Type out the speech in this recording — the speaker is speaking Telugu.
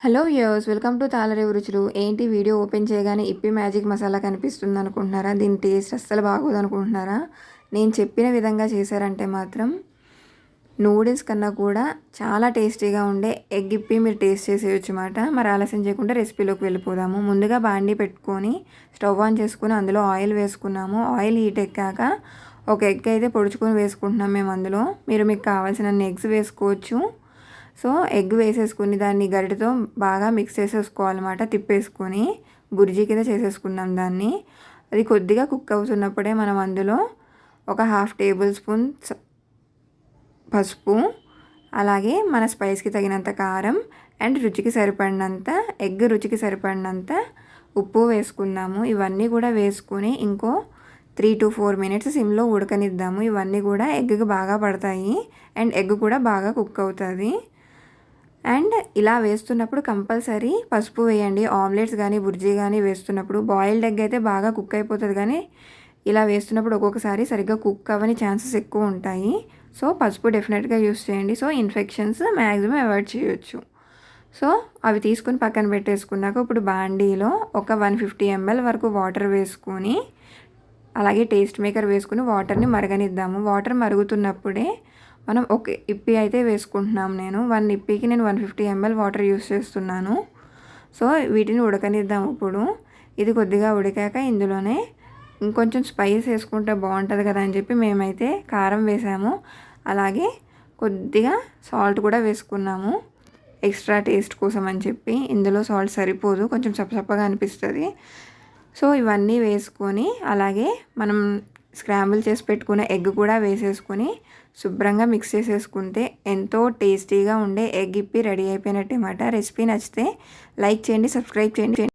Hello viewers, welcome to Tallarevu రుచులు. ఏంటి వీడియో ఓపెన్ చేయగానే ఇప్పి మ్యాజిక్ మసాలా కనిపిస్తుంది అనుకుంటున్నారా? దీని టేస్ట్ అస్సలు బాగోదు అనుకుంటున్నారా? నేను చెప్పిన విధంగా చేశారంటే మాత్రం నూడిల్స్ కన్నా కూడా చాలా టేస్టీగా ఉండే ఎగ్ ఇప్పి మీరు టేస్ట్ చేసేయచ్చు అన్నమాట. మరి ఆలస్యం చేయకుండా రెసిపీలోకి వెళ్ళిపోదాము. ముందుగా బాండీ పెట్టుకొని స్టవ్ ఆన్ చేసుకుని అందులో ఆయిల్ వేసుకున్నాము. ఆయిల్ హీట్ ఎక్కాక ఒక ఎగ్ అయితే పొడుచుకొని వేసుకుంటున్నాం మేము అందులో. మీకు కావాల్సినన్ని ఎగ్స్ వేసుకోవచ్చు. సో ఎగ్ వేసేసుకుని దాన్ని గరిటెతో బాగా మిక్స్ చేసేసుకోవాలన్నమాట. తిప్పేసుకొని బుర్జీ కింద చేసేసుకున్నాం దాన్ని. అది కొద్దిగా కుక్ అవుతున్నప్పుడే మనం అందులో ఒక 1/2 టేబుల్ స్పూన్ పసుపు, అలాగే మన స్పైస్కి తగినంత కారం అండ్ రుచికి సరిపడినంత రుచికి సరిపడినంత ఉప్పు వేసుకుందాము. ఇవన్నీ కూడా వేసుకొని ఇంకో 3 to 4 మినిట్స్ సిమ్లో ఉడకనిద్దాము. ఇవన్నీ కూడా ఎగ్కి బాగా పడతాయి అండ్ ఎగ్ కూడా బాగా కుక్ అవుతుంది. అండ్ ఇలా వేస్తున్నప్పుడు కంపల్సరీ పసుపు వేయండి. ఆమ్లెట్స్ కానీ బుర్జీ కానీ వేస్తున్నప్పుడు బాయిల్డ్ ఎగ్ అయితే బాగా కుక్ అయిపోతుంది, కానీ ఇలా వేస్తున్నప్పుడు ఒక్కొక్కసారి సరిగ్గా కుక్ అవ్వని ఛాన్సెస్ ఎక్కువ ఉంటాయి. సో పసుపు డెఫినెట్గా యూస్ చేయండి. సో ఇన్ఫెక్షన్స్ మ్యాక్సిమం అవాయిడ్ చేయొచ్చు. సో అవి తీసుకుని పక్కన పెట్టేసుకున్నాక ఇప్పుడు బాండీలో ఒక 150 ml వరకు వాటర్ వేసుకొని, అలాగే టేస్ట్ మేకర్ వేసుకుని వాటర్ని మరగనిద్దాము. వాటర్ మరుగుతున్నప్పుడే మనం ఒక ఇప్పి అయితే వేసుకుంటున్నాం. నేను 1 ఇప్పీకి 150 ml వాటర్ యూస్ చేస్తున్నాను. సో వీటిని ఉడకనిద్దాం. ఇప్పుడు ఇది కొద్దిగా ఉడికాక ఇందులోనే ఇంకొంచెం స్పైస్ వేసుకుంటే బాగుంటుంది కదా అని చెప్పి మేమైతే కారం వేసాము. అలాగే కొద్దిగా సాల్ట్ కూడా వేసుకున్నాము ఎక్స్ట్రా టేస్ట్ కోసం అని చెప్పి. ఇందులో సాల్ట్ సరిపోదు, కొంచెం చప్పగా అనిపిస్తుంది. సో ఇవన్నీ వేసుకొని అలాగే మనం స్క్రాంబుల్ చేసి పెట్టుకున్న ఎగ్ కూడా వేసేసుకొని శుభ్రంగా మిక్స్ చేసేసుకుంటే ఎంతో టేస్టీగా ఉండే ఎగ్ ఇప్పి రెడీ అయిపోయినట్టు అన్నమాట. రెసిపీ నచ్చితే లైక్ చేయండి, సబ్స్క్రైబ్ చేయండి.